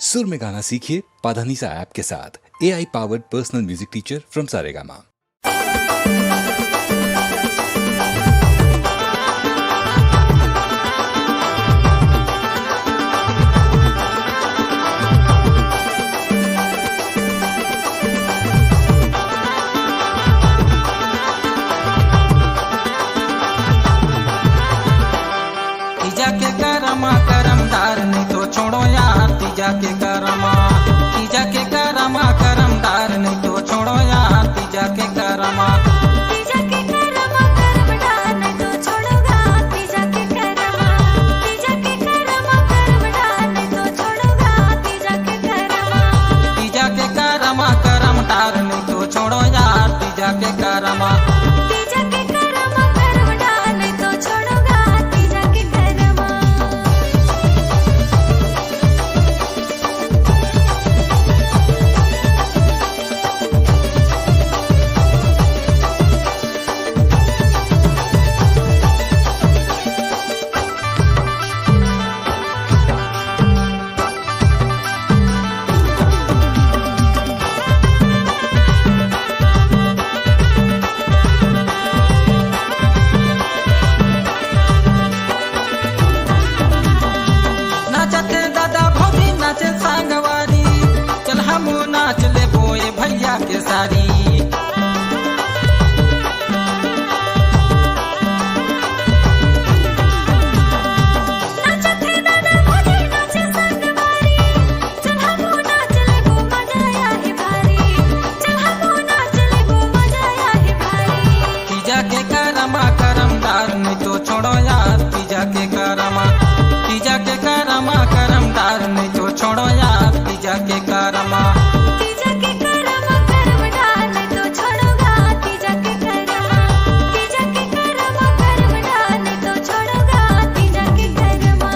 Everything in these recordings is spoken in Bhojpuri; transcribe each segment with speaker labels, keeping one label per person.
Speaker 1: सुर में गाना सीखिए पाधानीसा ऐप के साथ। AI powered personal music teacher from Saregama.
Speaker 2: तीजा के करमा करमदार नहीं तो छोड़ो यार। तीजा के करमा करमदार नहीं तो छोड़ो यार। तीजा के करमा
Speaker 3: करमदार नहीं तो छोड़ोगा। तीजा के करमदार नहीं तो छोड़ोगा। तीजा के
Speaker 2: करमा करमदार नहीं तो छोड़ो यार। तीजा के करमा
Speaker 3: करमदार नहीं तो छोड़ोगा। तीजा के करमा
Speaker 2: नाचते दादा भौजी नाचे सांगवारी। चल हम नाच ले बोए भैया के सारी।
Speaker 3: नाचते दादा भौजी नाचे संगवारी। चल हमो नाच लेबो मजा आए भारी। चल हमो नाच लेबो मजा आए भारी।
Speaker 2: तीजा के करमा करमदार नहीं तो छोड़ो यार। तीजा के करमा करमदार नहीं तो छोड़ो यार। तीजा के करमा
Speaker 3: तीजा के करमदार नहीं तो छोड़ोगा। तीजा के करमदार नहीं तो छोड़ोगा। तीजा के करमा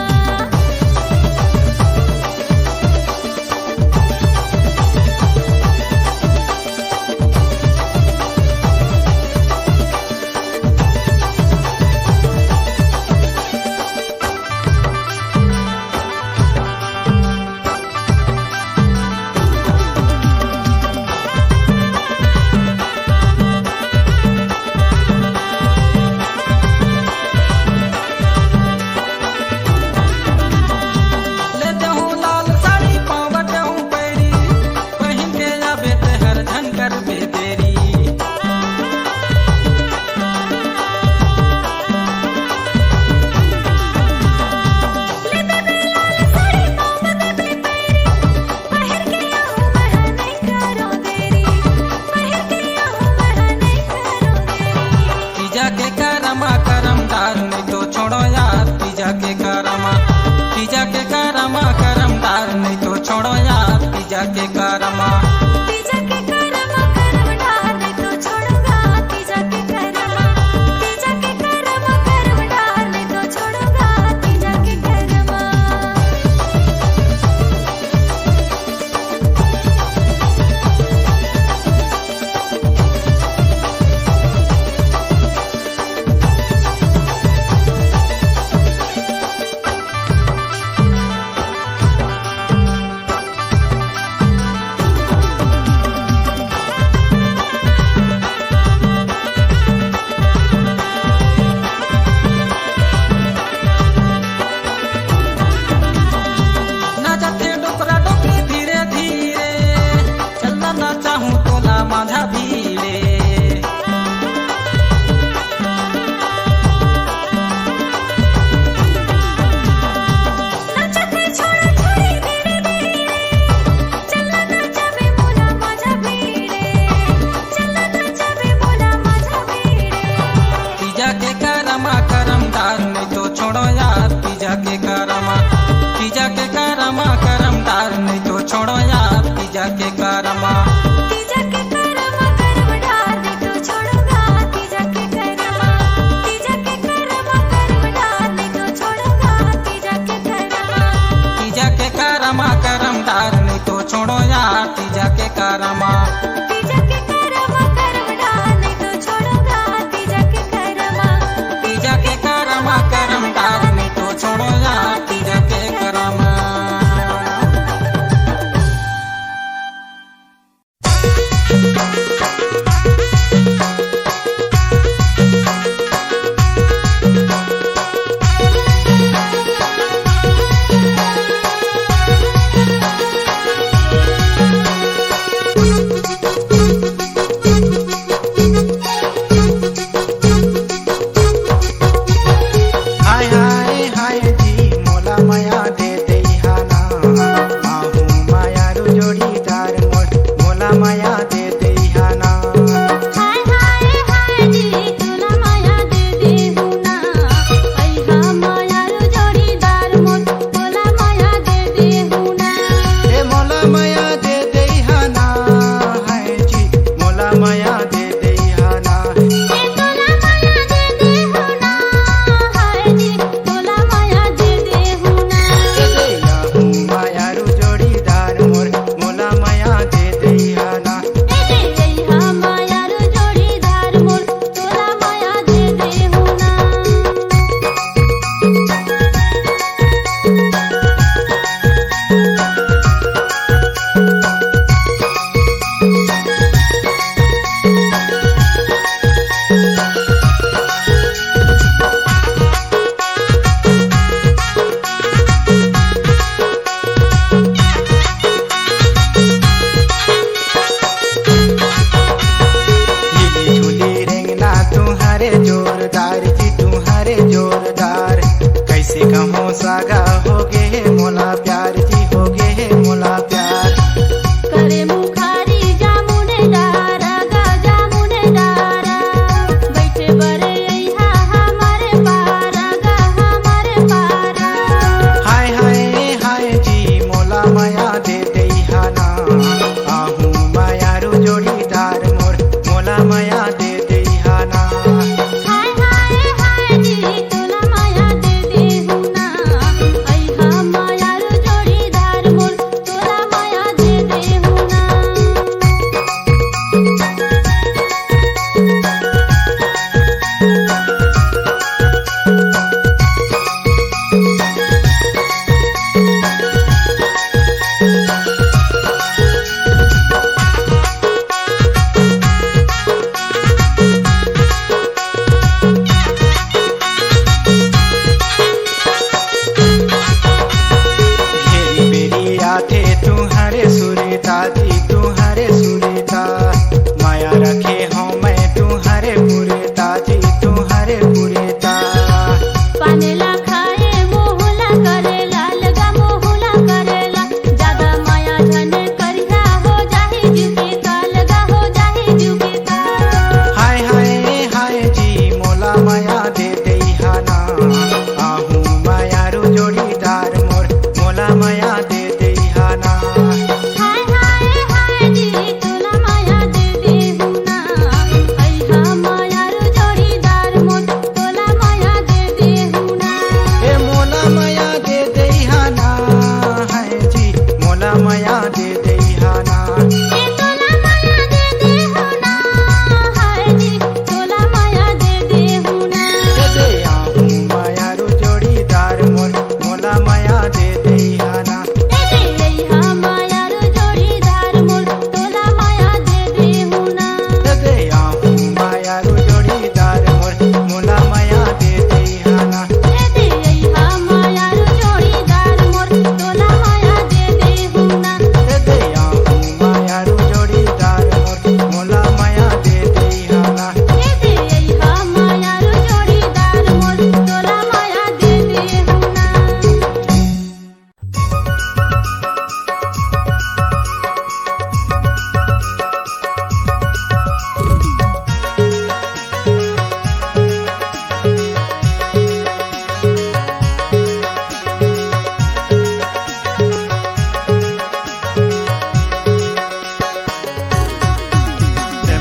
Speaker 2: लेते हूँ लाल साड़ी पावट हूँ पैरी। पहन के आवे तेहर झंकर बेतेरी।
Speaker 3: लेते बेलाल साड़ी पाँव में पैरी। पहन के आहूँ महा नहीं करो देरी। पहन के आहूँ महा नहीं करो देरी।
Speaker 2: तीजा के करमा करमदार नहीं तो छोड़ो यार। तीजा के करमा करमदार नहीं तो छोड़ो यार। तीजा के करमा
Speaker 3: तीजा के करमदार नहीं तो छोड़ोगा। तीजा के करमदार नहीं तो छोड़ोगा। तीजा के करमा
Speaker 2: नाचते डोकरा डोकरी धीरे धीरे। चलना ना चाहूँ तोला माझा भीड़े।
Speaker 3: नाचते छोड़े छोड़े धीरे धीरे। चलना नाचावे मोला माझा भीड़े। चलना नाचावे मोला माझा भीड़े।
Speaker 2: तीजा के करमा करमदार नहीं तो छोड़ो यार। तीजा के करमा करमदार नहीं तो छोड़ो यार। तीजा के करमा
Speaker 3: तीजा के करमदार नहीं तो छोड़ोगा। तीजा के करमदार नहीं तो छोड़ोगा। तीजा के
Speaker 2: करमा करमदार नहीं तो छोड़ो यार। तीजा के करमा
Speaker 3: तीजा के करमदार नहीं तो छोड़ोगा। तीजा के
Speaker 2: करमा करमदार नहीं तो छोड़ो यार। तीजा के करमा
Speaker 4: माया दे देहाना आहू मायारू जोड़ीदार मोर मोला माया दे देहाना
Speaker 3: हाय हाय हाय जी तोला माया दे देहु ना अइहा मायारू जोड़ीदार मोर तोला माया दे देहु ना
Speaker 4: घेरी बेरी आथे तुम्हारे सुरेता जी तुम्हारे सुरेता माया रखे हो मैं तुम्हारे पुरेता जी तुम्हारे पुरेता
Speaker 3: पानेला खाए मोहला करेला लगा मोहला करेला ज्यादा माया झन करिया हो जाहि जीव के का लगा हो जाहि जीव के का
Speaker 4: हाय हाय हाय जी मोला माया दे देहाना आहू मायारू जोड़ीदार मोर मोला माया दे देहाना
Speaker 3: हाय हाय हाय जी तोला माया दे देहु ना अइहा मायारू जोड़ीदार मोर तोला माया दे देहु ना
Speaker 4: ए मोला माया दे देहाना हाय जी मोला माया दे देहाना
Speaker 3: ए तोला माया दे देहु ना हाय जी तोला माया दे देहु ना
Speaker 4: दे आहू मायारू जोड़ीदार मोर मोला माया दे देहाना
Speaker 3: दे अइहा मायारू जोड़ीदार मोर तोला माया दे देहु ना
Speaker 4: दे आहू मायारू जोड़ीदार मोर मोला माया दे देहाना
Speaker 3: दे अइहा मायारू जोड़ीदार मोर तोला माया दे देहु ना
Speaker 4: दे आहू मायारू जोड़ीदार मोर मोला माया दे देहाना
Speaker 3: दे अइहा मायारू जोड़ीदार मोर तोला माया दे देहु ना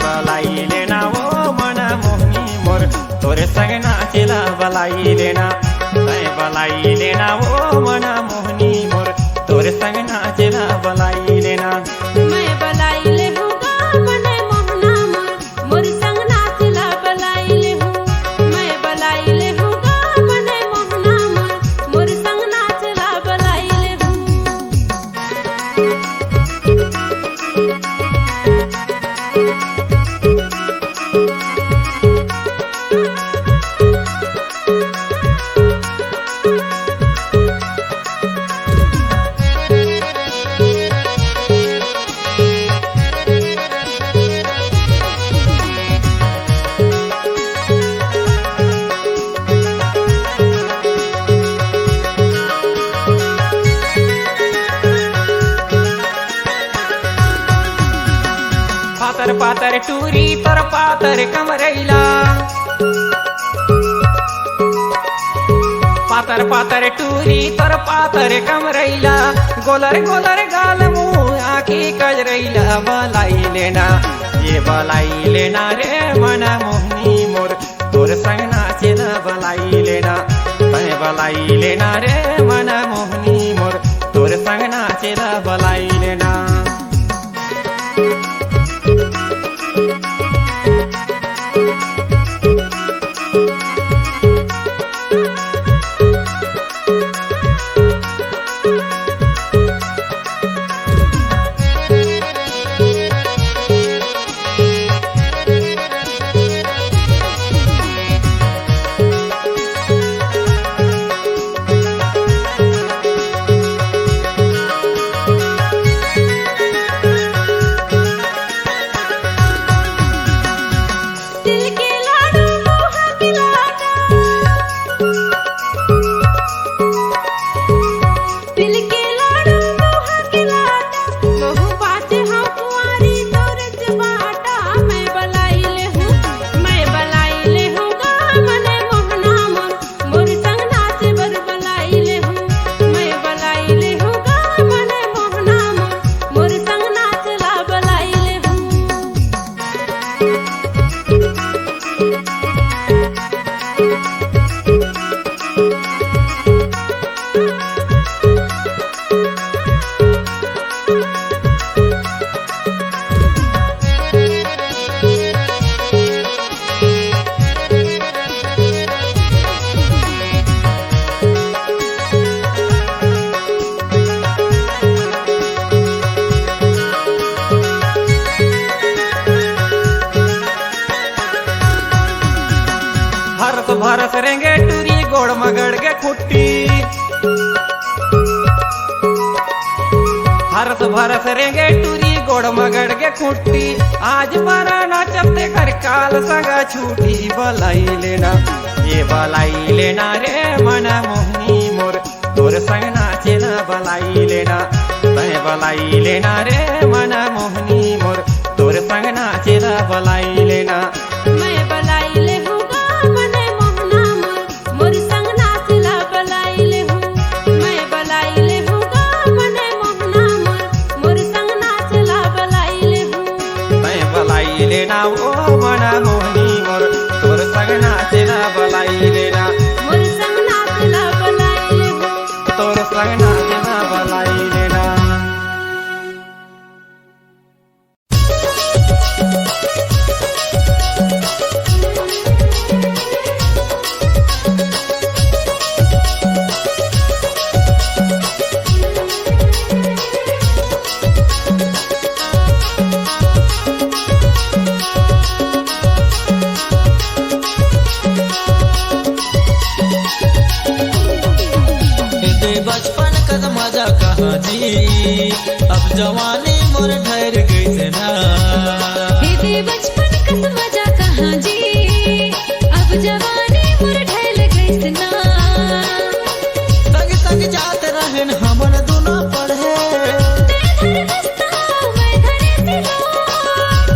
Speaker 4: बलाई लेना वो मना मोहनी मोर तोरे संग नाचेला बलाई लेना तय बलाई लेना वो मना मोहनी मोर तोरे संग नाचेला बलाई लेना
Speaker 3: मैं बलाई ले हूँ बने मोहना मोर मोर संग नाचला बलाई ले हूँ मैं बलाई ले हूँ बने मोहना मोर मोर संग नाचला बलाई ले हूँ
Speaker 2: पातर पातर टूरी तोर पातर कमरैला पातर पातर टूरी तोर पातर कमरैला गोलर गोलर गाल मुँह आँखी कजरैला बलाई लेना ये बलाई लेना रे मना मोहनी मोर तोर संग नाचेला बलाई लेना तय बलाई लेना रे मना मोहनी मोर तोर संग नाचेला बलाई लेना गोड़ मगड़ के खुट्टी हरस भरस रेंगे टूरी गोड़ मगड़ के खुट्टी आज बारा नाचते कर काल सगा छूटी बलाई लेना ये बलाई लेना रे मना मोहनी मोर तोर संग नाचेला बलाई लेना तय बलाई लेना रे मना मोहनी मोर तोर संग नाचेला बलाई लेना
Speaker 3: मैं बलाई ले हूँगा मने मोहना मोर मोर संग नाचला बलाई ले हूँ मैं बलाई ले हूँगा मने मोहना मोर मोर संग नाचला बलाई ले हूँ
Speaker 2: तय बलाई लेना ओ मना मोहनी मोर तोर संग नाचेला बलाई लेना
Speaker 3: मोर संग नाचला बलाई ले हूँ
Speaker 2: तोर संग नाचेला बलाई लेना
Speaker 5: बचपन का मजा कहाँ जी अब जवानी मोर ठहर गई से ना
Speaker 3: दे बचपन का मजा कहाँ जी अब जवानी मोर ढल गई सना
Speaker 5: संग संग जाते रहन हमन दोनों पढ़े
Speaker 3: तेरे धर दस्ता मैं धरे तिलो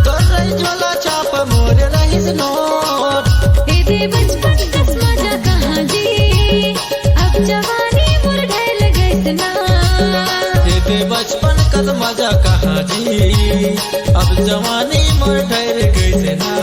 Speaker 5: तो रही झोला चाप मोर रही नोट
Speaker 3: दे बचपन का मजा कहाँ जी अब जवानी मोर ढल गई सना
Speaker 5: दे बचपन का मजा कहाँ जी अब जवानी मोर ठहर गई से ना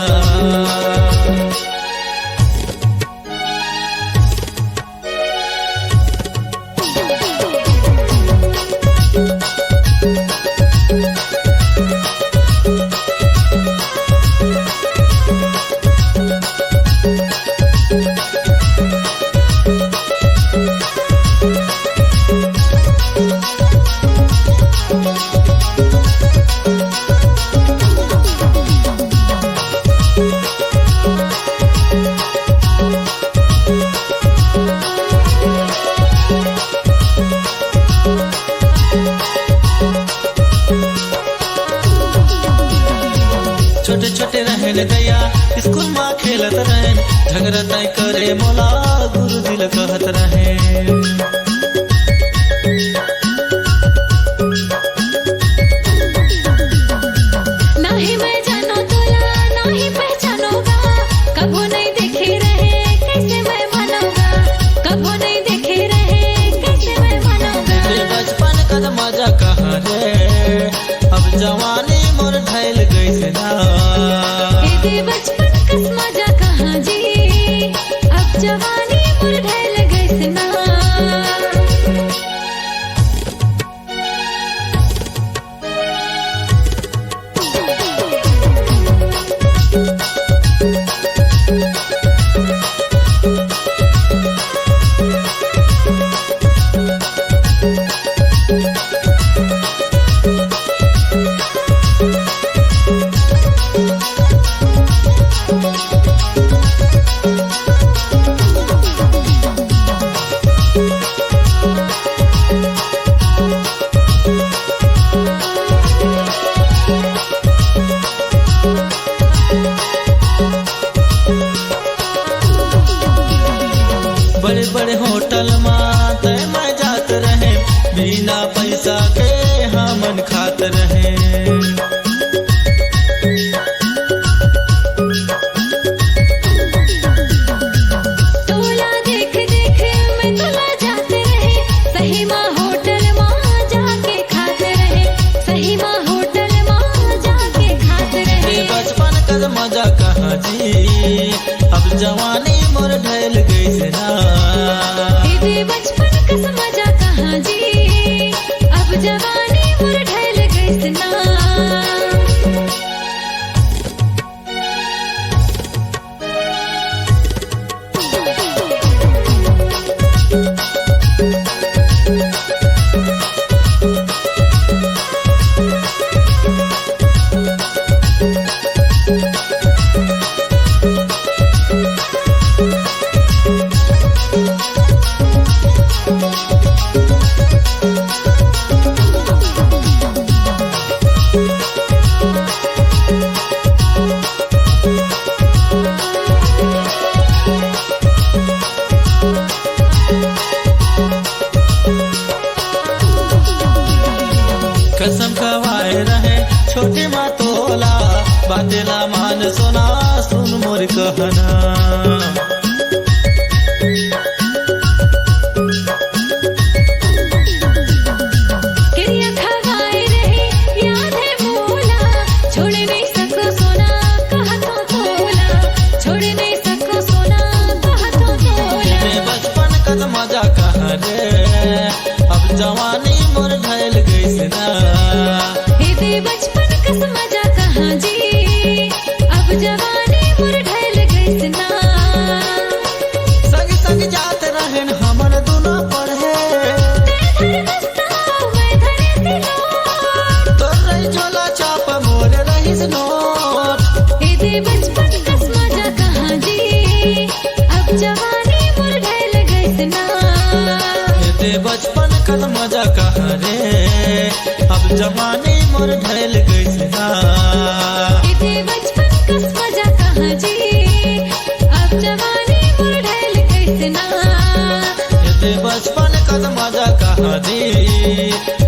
Speaker 5: छोटे छोटे रहन गया स्कूल में खेलत रहन झगड़ा तय करे मोला गुरु दिल कहत रहे
Speaker 3: नहीं मैं जानो तोला नहीं पहचानोगा कबो नहीं देखे रहे कैसे मैं मानोगा कबो नहीं देखे रहे कैसे मैं मानोगा
Speaker 5: बचपन का मजा कहाँ रे अब जवानी मोर ढल गई से ना
Speaker 3: दे बचपन का मजा कहाँ जी अब जवानी मोर ढल गई सना
Speaker 5: कसम खवाए रहे छोटे माँ तोला, बातेला मान सोना सुन मोर कहना।
Speaker 3: किरिया खवाए रहे याद है मोला, छोड़ नहीं सको सोना कहा तो तोला, छोड़ नहीं सको सोना कहा तो तोला।
Speaker 5: मैं बचपन का तो मजा कहाँ रे, अब जवानी मोर ढल गई ना।
Speaker 3: हे दे बचपन कस मजा कहाँ जी, अब जवानी मोर ढल गई ना।
Speaker 5: संग संग जात रहन हमर दोनों पढ़े,
Speaker 3: तेरे दस्ता मैं धरे तिलो,
Speaker 5: तोर रही झोला चाप मोर रही नोट।
Speaker 3: हे दे बचपन कस मजा कहाँ जी, अब जवानी मोर ढल गई ना।
Speaker 5: ते बचपन का तो मजा कहाँ रे, अब जवानी मोर ढल गई ना।
Speaker 3: इते बचपन कस मजा कहाँ जी, अब जवानी मोर ढल गई ना।
Speaker 5: ते बचपन का तो मजा कहाँ रे,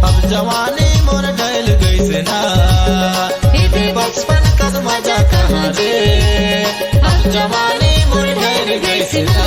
Speaker 5: अब जवानी मोर ढल गई ना। ते बचपन का तो मजा कहाँ रे, अब जवानी मोर ढल गई ना।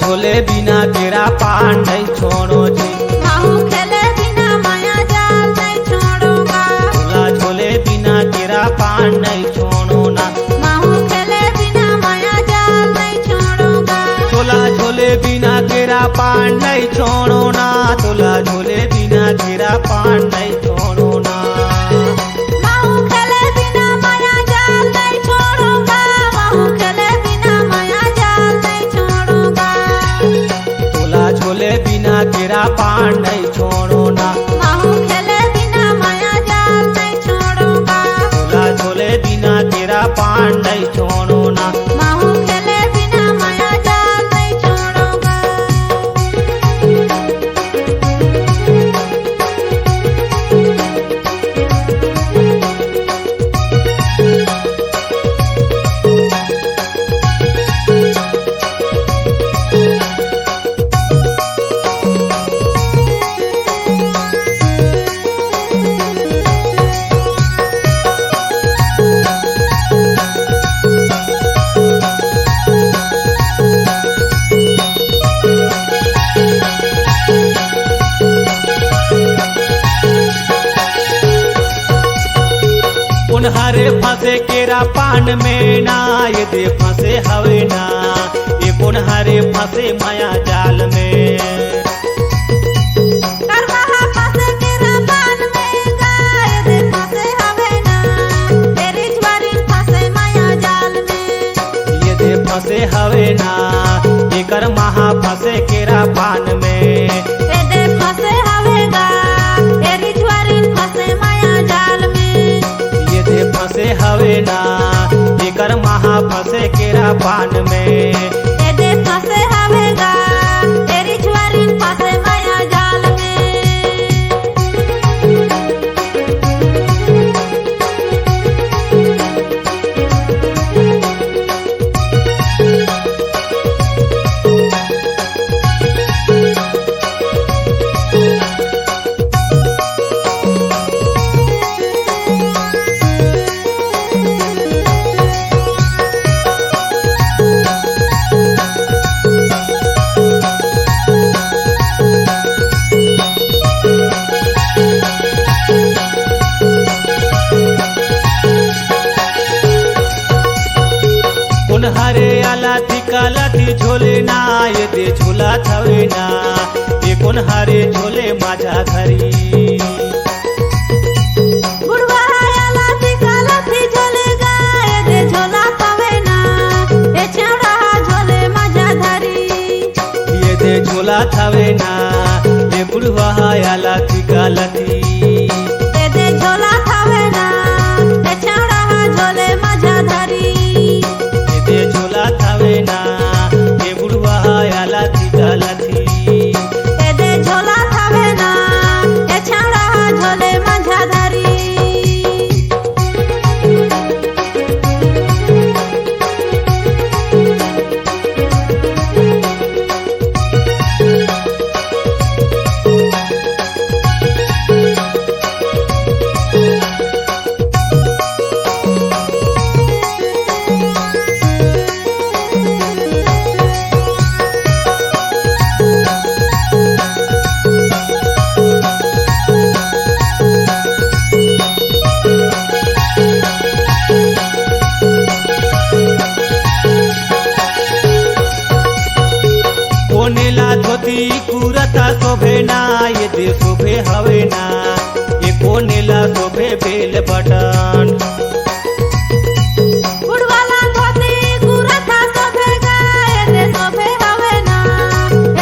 Speaker 2: झोले बिना तेरा पान नहीं छोड़ो जी,
Speaker 3: माहू खेले बिना माया जाल नहीं छोड़ूंगा,
Speaker 2: झोला झोले बिना तेरा पान नहीं छोड़ो ना।
Speaker 3: माहू खेले बिना माया जाल नहीं छोड़ूंगा,
Speaker 2: झोला झोले बिना तेरा पान नहीं छोड़ो ना, झोला झोले बिना तेरा पान नहीं छोड़ो ना।
Speaker 3: माहू खेले बिना माया जाल नहीं छोड़ूंगा, माहू खेले बिना माया जाल नहीं छोड़ूंगा,
Speaker 2: झोला झोले बिना तेरा पान नहीं छोड़ो ना।
Speaker 3: माहू खेले बिना माया जाल नहीं छोड़ूंगा,
Speaker 2: झोला झोले बिना तेरा पान नहीं छोड़ो ना।
Speaker 3: माहू खेले बिना माया जाल नहीं छोड़ूंगा।
Speaker 2: उन्हारे फंसे केरा पान में ना, ये दे फंसे हवे ना, ये उन्हारे फंसे माया जाल में।
Speaker 3: करवाहा फंसे तेरा पान में गाय दे फंसे हवे ना, तेरी ज्वारी फंसे माया जाल में।
Speaker 2: ये दे फंसे हवे ना, ये कर महा फंसे केरा पान में।
Speaker 3: ये दे फंसे हवे गा, तेरी ज्वारी फंसे माया जाल में।
Speaker 2: ये दे फंसे हवे ना, ये कर महा फंसे केरा पान में।
Speaker 3: ये दे फंसे हवे गा, तेरी ज्वारी फंसे माया जाल में।
Speaker 2: उन्हारे आला थिका लाठी झोले ना, ये दे झोला थवे ना, ये उन्हारे झोले माझ्या घरी।
Speaker 3: बुढ़वा आला थिका लाठी झोले गाय दे झोला थवे ना, ये छेवड़ा झोले माझ्या घरी।
Speaker 2: ये दे झोला थवे ना, ये बुढ़वा
Speaker 4: बुढ़वा आला थिका लथी
Speaker 3: ए दे झोला खावे ना ए छौड़ा झोले मजा धरी
Speaker 4: दे झोला थावे ना ए बुढ़वा आला थिका लथी
Speaker 3: ए दे झोला खावे ना ए छौड़ा झोले मजा धरी
Speaker 4: कोनेला धोती कुरता शोभे ना ये दे शोभे हवे ना ये कोनेला शोभे बेल बटन
Speaker 3: बुढ़वाला धोती कुरता शोभे गाए दे शोभे हवे ना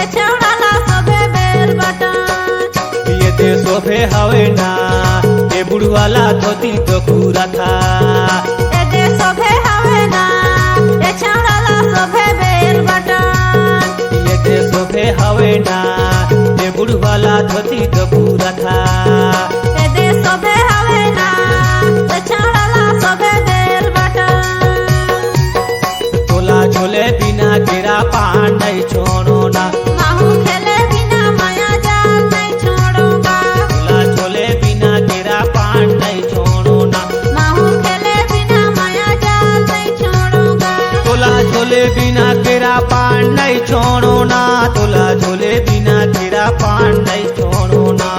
Speaker 3: ए छौड़ाला शोभे बेल बटन
Speaker 4: ये दे शोभे हवे ना ये बुढ़वाला धोती तो कुरता
Speaker 3: ए दे शोभे हवे ना ए छौड़ाला शोभे बेल बटन
Speaker 4: ये दे शोभे हवे ना ये बुढ़वाला धोती तो कुरता
Speaker 3: ए दे शोभे हवे ना ए छौड़ाला शोभे बेल बटन
Speaker 4: तोला झोले बिना केरा पान नहीं छोड़ो ना
Speaker 3: माहू खेले बिना माया जाल नहीं छोड़ूंगा
Speaker 4: तोला झोले बिना केरा पान नहीं छोड़ो ना
Speaker 3: माहू खेले बिना माया जाल नहीं छोड़ूंगा
Speaker 4: तोला झोले बिना केरा पान नहीं छोड़ो ना तोला झोले बिना केरा पान नहीं छोड़ो ना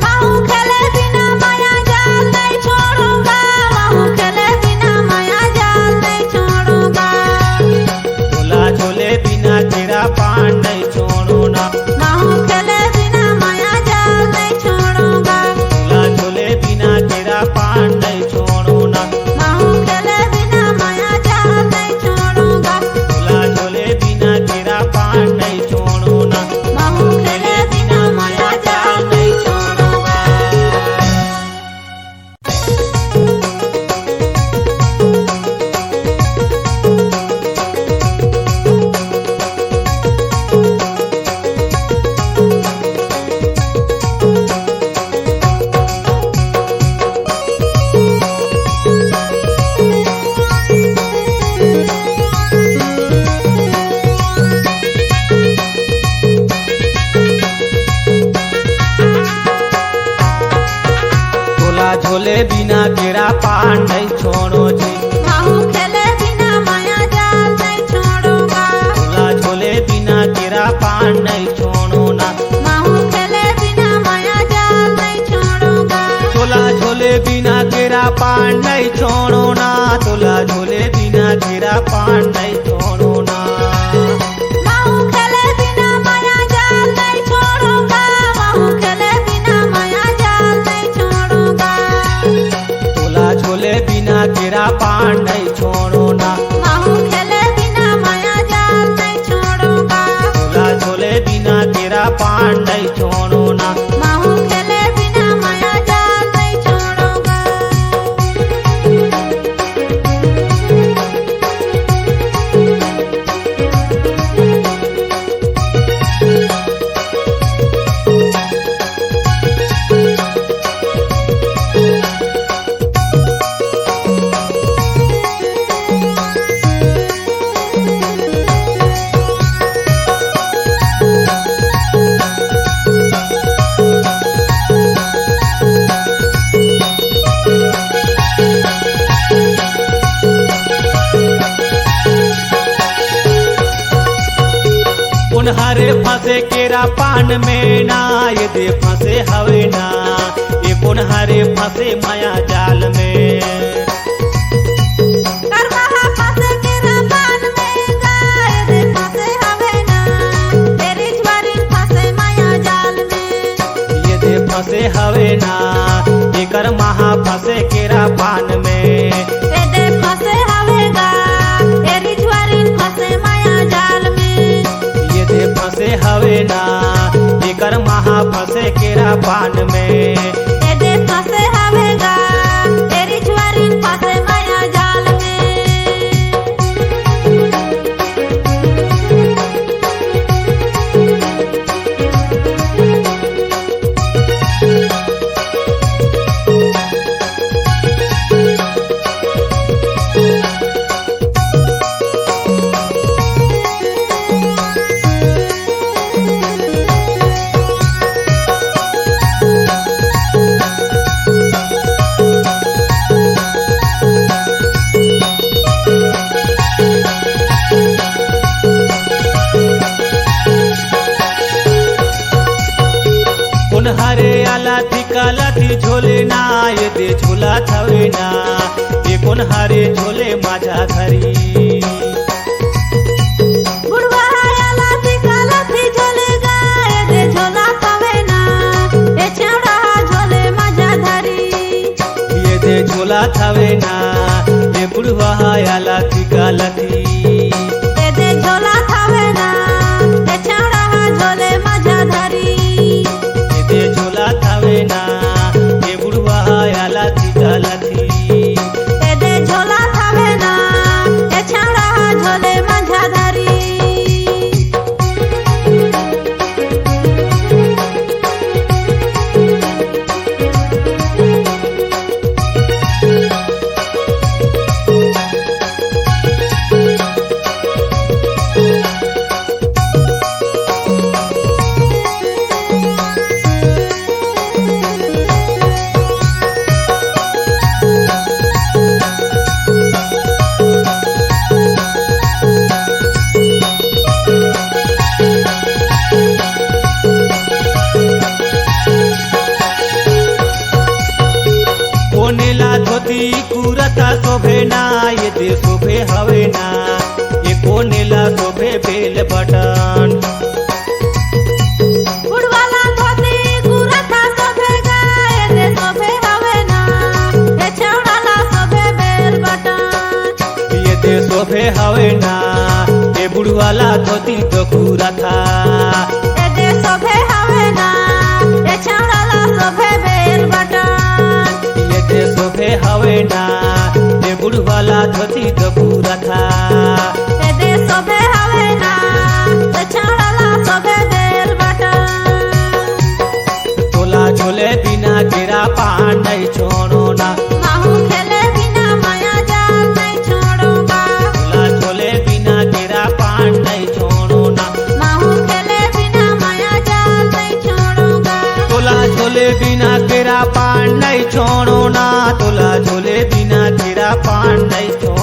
Speaker 3: माहू खेले बिना माया जाल नहीं छोड़ूंगा माहू खेले बिना माया जाल नहीं छोड़ूंगा
Speaker 4: तोला झोले बिना केरा पान नहीं छोड़ो ना
Speaker 3: माहू खेले बिना माया जाल नहीं छोड़ूंगा
Speaker 4: तोला झोले बिना केरा पान नहीं छोड़ो ना
Speaker 3: माहू खेले बिना माया जाल नहीं छोड़ूंगा
Speaker 4: तोला झोले बिना केरा पान नहीं छोड़ो ना
Speaker 3: माहू खेले बिना माया जाल नहीं छोड़ूंगा
Speaker 4: तोला झोले बिना केरा पान नहीं छोड़ो जी
Speaker 3: माहू खेले बिना माया जाल नहीं छोड़ूंगा
Speaker 4: तोला झोले बिना केरा पान नहीं छोड़ो ना
Speaker 3: माहू खेले बिना माया जाल नहीं छोड़ूंगा
Speaker 4: तोला झोले बिना केरा पान नहीं छोड़ो ना तोला झोले बिना केरा पान नहीं छोड़ो ना
Speaker 3: माहू खेले बिना माया जाल नहीं छोड़ूंगा माहू खेले बिना माया जाल नहीं छोड़ूंगा
Speaker 4: तोला झोले बिना केरा पान नहीं छोड़ो ना
Speaker 3: माहू खेले बिना माया जाल नहीं छोड़ूंगा
Speaker 4: तोला झोले बिना केरा पान नहीं छोड़ो ना
Speaker 3: माहू खेले बिना माया जाल नहीं छोड़ूंगा
Speaker 4: उन्हारे फंसे केरा पान में ना ये दे फंसे हवे ना ये उन्हारे फंसे माया जाल में
Speaker 3: करवाहा फंसे केरा पान में गाय दे फंसे हवे ना तेरी ज्वारी फंसे माया जाल में
Speaker 4: ये दे फंसे हवे ना एकर महा फंसे केरा पान में
Speaker 3: ए दे फंसे हवे गा तेरी ज्वारी फंसे माया जाल में
Speaker 4: ये दे फंसे हवे ना एकर महा फंसे केरा पान में
Speaker 3: ए दे फंसे हवेगा तेरी छुआरी फंसे माया जाल में।
Speaker 4: हरे आला लाथी झोले ना ये दे झोला थवे ना ये कोण हरे झोले माझ्या घरी
Speaker 3: बुढ़वा आला लाथी झोले गाय दे झोला तवे ना ए छेवड़ा झोले माझ्या धरी।
Speaker 4: ये दे झोला थवे ना ये बुढ़वा आला लाथी
Speaker 3: ए दे झोला तवे ना ए छेवड़ा झोले माझ्या धरी।
Speaker 4: ये झोला थवे ना ये बुढ़वा आला लाथी
Speaker 3: ए दे झोला तवे ना ए छेवड़ा झोले माझ्या धरी।
Speaker 4: कोनेला धोती कुरता शोभे ना ये दे शोभे हवे ना ये कोनेला शोभे बेल बटन
Speaker 3: बुढ़वाला धोती कुरता शोभे गाय दे शोभे हवे ना ए छेवड़ाला शोभे बेल बटन।
Speaker 4: ये दे शोभे हवे ना ये बुढ़वाला धोती तो कुरता
Speaker 3: ए दे शोभे हवे ना ए छेवड़ाला शोभे बेल बटन।
Speaker 4: ये दे शोभे हवे ना ये बुढ़वाला धोती तो कुरता
Speaker 3: ए दे शोभे हवे ना ए छेवड़ाला शोभे बेल बटन।
Speaker 4: तोला झोले बिना केरा पान नहीं छोड़ो ना
Speaker 3: माहू खेले बिना माया जाल नहीं छोड़ूंगा।
Speaker 4: तोला झोले बिना केरा पान नहीं छोड़ो ना
Speaker 3: माहू खेले बिना माया जाल नहीं छोड़ूंगा।
Speaker 4: तोला झोले बिना केरा पान नहीं छोड़ो ना तोला झोले बिना केरा पान नहीं छोड़ो